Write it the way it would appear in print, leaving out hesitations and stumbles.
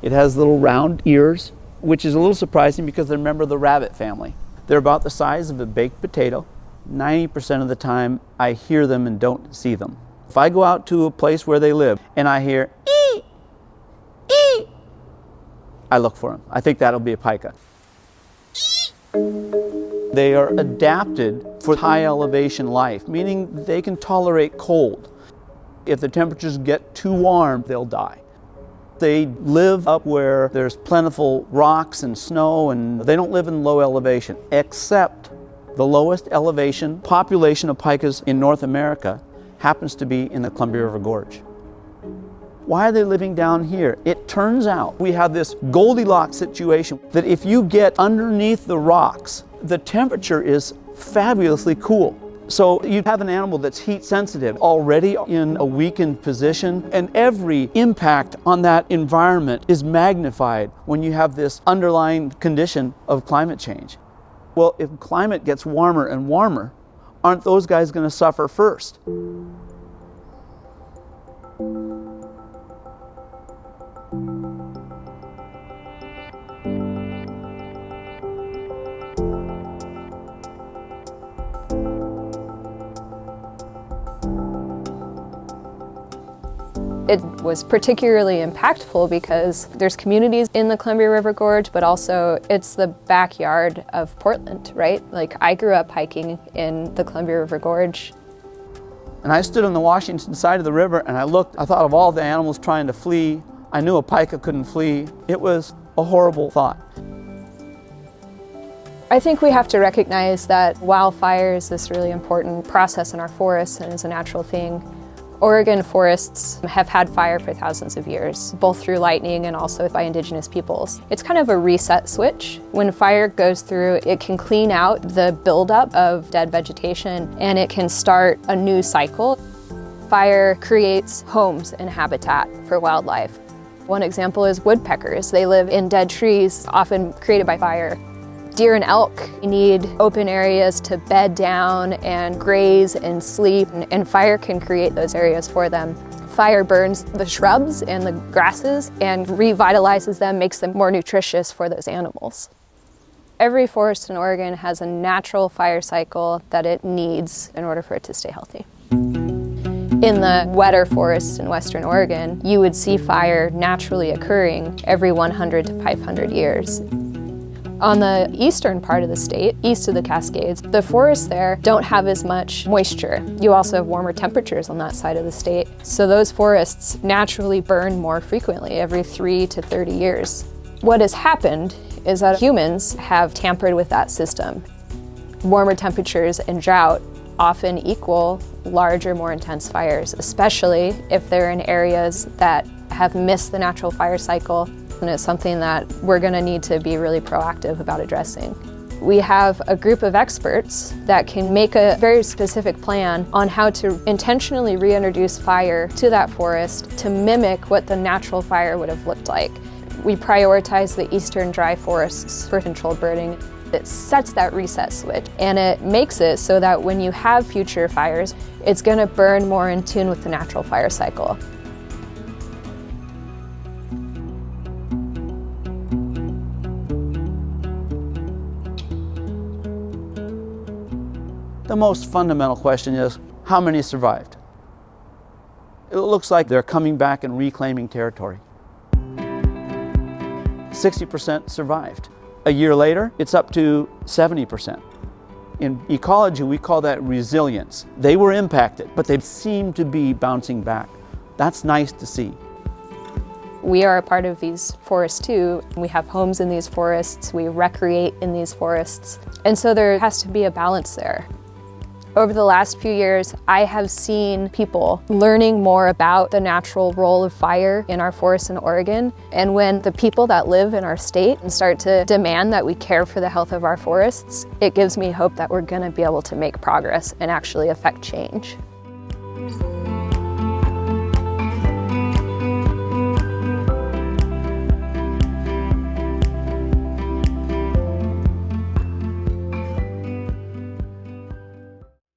It has little round ears, which is a little surprising because they're a member of the rabbit family. They're about the size of a baked potato. 90% of the time, I hear them and don't see them. If I go out to a place where they live and I hear ee, ee, I look for them. I think that'll be a pika. They are adapted for high elevation life, meaning they can tolerate cold. If the temperatures get too warm, they'll die. They live up where there's plentiful rocks and snow, and they don't live in low elevation, except the lowest elevation population of pikas in North America happens to be in the Columbia River Gorge. Why are they living down here? It turns out we have this Goldilocks situation that if you get underneath the rocks, the temperature is fabulously cool. So you have an animal that's heat sensitive, already in a weakened position, and every impact on that environment is magnified when you have this underlying condition of climate change. Well, if climate gets warmer and warmer, aren't those guys going to suffer first? It was particularly impactful because there's communities in the Columbia River Gorge, but also it's the backyard of Portland, right? Like, I grew up hiking in the Columbia River Gorge. And I stood on the Washington side of the river and I thought of all the animals trying to flee. I knew a pika couldn't flee. It was a horrible thought. I think we have to recognize that wildfire is this really important process in our forests and is a natural thing. Oregon forests have had fire for thousands of years, both through lightning and also by indigenous peoples. It's kind of a reset switch. When fire goes through, it can clean out the buildup of dead vegetation and it can start a new cycle. Fire creates homes and habitat for wildlife. One example is woodpeckers. They live in dead trees, often created by fire. Deer and elk need open areas to bed down and graze and sleep, and fire can create those areas for them. Fire burns the shrubs and the grasses and revitalizes them, makes them more nutritious for those animals. Every forest in Oregon has a natural fire cycle that it needs in order for it to stay healthy. In the wetter forests in Western Oregon, you would see fire naturally occurring every 100 to 500 years. On the eastern part of the state, east of the Cascades, the forests there don't have as much moisture. You also have warmer temperatures on that side of the state. So those forests naturally burn more frequently, every 3 to 30 years. What has happened is that humans have tampered with that system. Warmer temperatures and drought often equal larger, more intense fires, especially if they're in areas that have missed the natural fire cycle. And it's something that we're going to need to be really proactive about addressing. We have a group of experts that can make a very specific plan on how to intentionally reintroduce fire to that forest to mimic what the natural fire would have looked like. We prioritize the eastern dry forests for controlled burning. It sets that reset switch, and it makes it so that when you have future fires, it's going to burn more in tune with the natural fire cycle. The most fundamental question is, how many survived? It looks like they're coming back and reclaiming territory. 60% survived. A year later, it's up to 70%. In ecology, we call that resilience. They were impacted, but they seem to be bouncing back. That's nice to see. We are a part of these forests too. We have homes in these forests, we recreate in these forests, and so there has to be a balance there. Over the last few years, I have seen people learning more about the natural role of fire in our forests in Oregon. And when the people that live in our state start to demand that we care for the health of our forests, it gives me hope that we're going to be able to make progress and actually affect change.